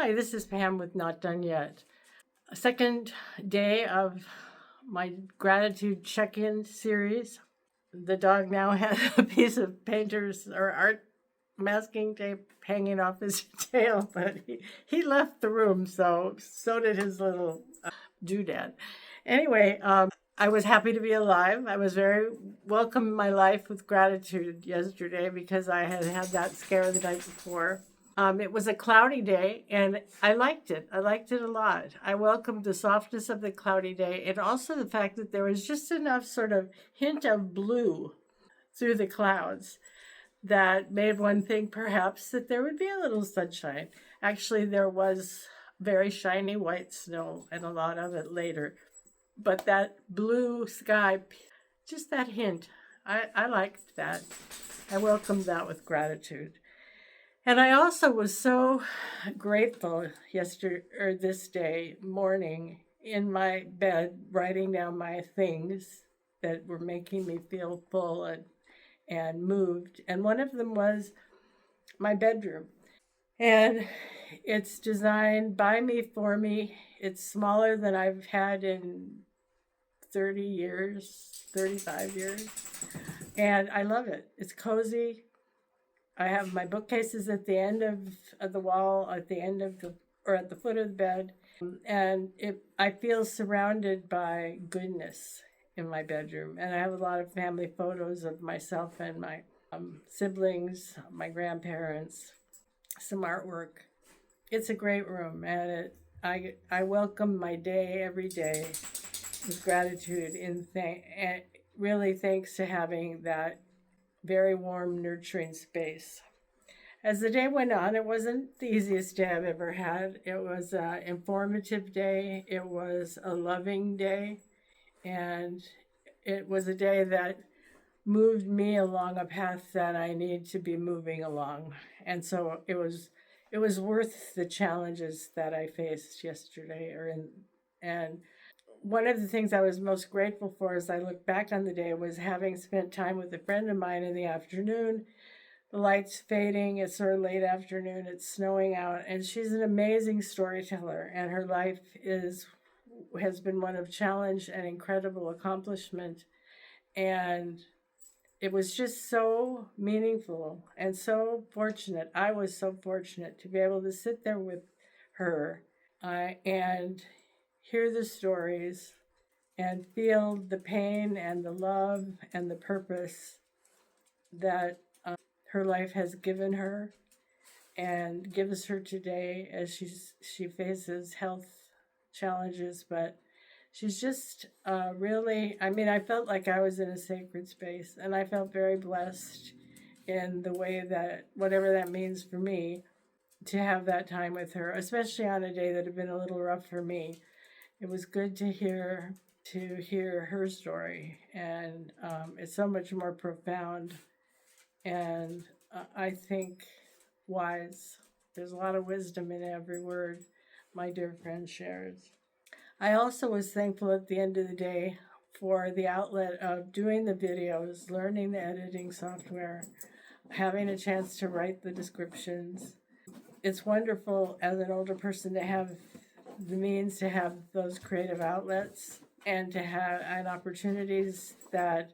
Hi, this is Pam with Not Done Yet. A second day of my gratitude check in series. The dog now has a piece of painter's or art masking tape hanging off his tail, but he left the room, so did his little doodad. Anyway, I was happy to be alive. I was very welcome in my life with gratitude yesterday because I had had that scare the night before. It was a cloudy day and I liked it. I liked it a lot. I welcomed the softness of the cloudy day and also the fact that there was just enough sort of hint of blue through the clouds that made one think perhaps that there would be a little sunshine. Actually, there was very shiny white snow and a lot of it later. But that blue sky, just that hint, I liked that. I welcomed that with gratitude. And I also was so grateful yesterday or this day morning in my bed, writing down my things that were making me feel full and moved. And one of them was my bedroom. And it's designed by me for me. It's smaller than I've had in 30 years, 35 years. And I love it. It's cozy. I have my bookcases at the end of the wall, at the end of the, or at the foot of the bed. And I feel surrounded by goodness in my bedroom. And I have a lot of family photos of myself and my siblings, my grandparents, some artwork. It's a great room, and I welcome my day every day with gratitude and really thanks to having that very warm, nurturing space. As the day went on, it wasn't the easiest day I've ever had. It was an informative day. It was a loving day, and it was a day that moved me along a path that I need to be moving along. And so it was worth the challenges that I faced yesterday and one of the things I was most grateful for as I look back on the day was having spent time with a friend of mine in the afternoon. The light's fading, it's sort of late afternoon, it's snowing out, and she's an amazing storyteller, and her life has been one of challenge and incredible accomplishment. And it was just so meaningful and so fortunate. I was so fortunate to be able to sit there with her and hear the stories and feel the pain and the love and the purpose that her life has given her and gives her today as she faces health challenges. But she's just really, I mean, I felt like I was in a sacred space, and I felt very blessed in the way that, whatever that means for me, to have that time with her, especially on a day that had been a little rough for me. It was good to hear her story, and it's so much more profound and I think wise. There's a lot of wisdom in every word my dear friend shares. I also was thankful at the end of the day for the outlet of doing the videos, learning the editing software, having a chance to write the descriptions. It's wonderful as an older person to have the means to have those creative outlets and to have and opportunities that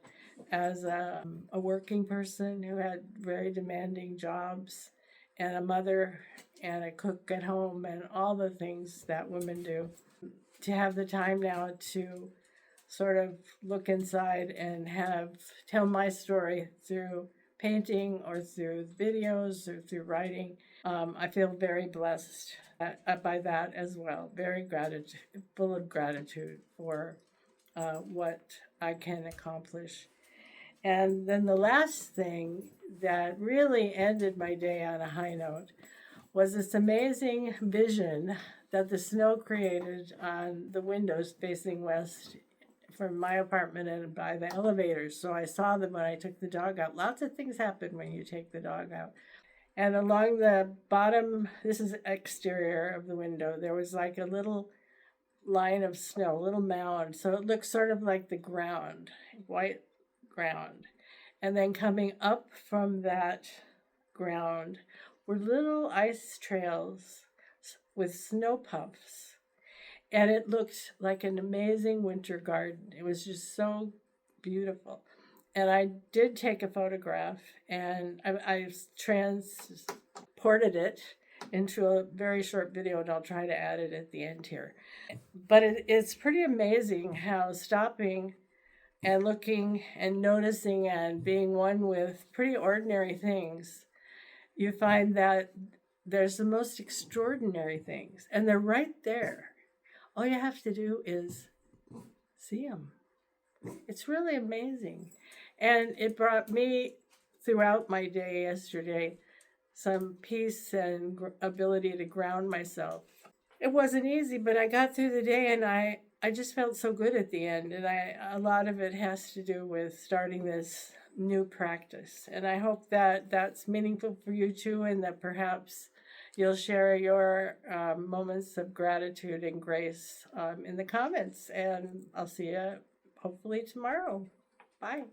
as a working person who had very demanding jobs and a mother and a cook at home and all the things that women do, to have the time now to sort of look inside and tell my story through painting or through videos or through writing. I feel very blessed by that as well. Very full of gratitude for what I can accomplish. And then the last thing that really ended my day on a high note was this amazing vision that the snow created on the windows facing west from my apartment and by the elevators. So I saw them when I took the dog out. Lots of things happen when you take the dog out. And along the bottom, this is exterior of the window, there was like a little line of snow, a little mound. So it looked sort of like the ground, white ground. And then coming up from that ground were little ice trails with snow puffs. And it looked like an amazing winter garden. It was just so beautiful. And I did take a photograph, and I transported it into a very short video, and I'll try to add it at the end here. But it's pretty amazing how stopping and looking and noticing and being one with pretty ordinary things, you find that there's the most extraordinary things, and they're right there. All you have to do is see them. It's really amazing. And it brought me throughout my day yesterday some peace and ability to ground myself. It wasn't easy, but I got through the day, and I just felt so good at the end. And a lot of it has to do with starting this new practice. And I hope that that's meaningful for you too, and that perhaps you'll share your moments of gratitude and grace in the comments. And I'll see you hopefully tomorrow. Bye.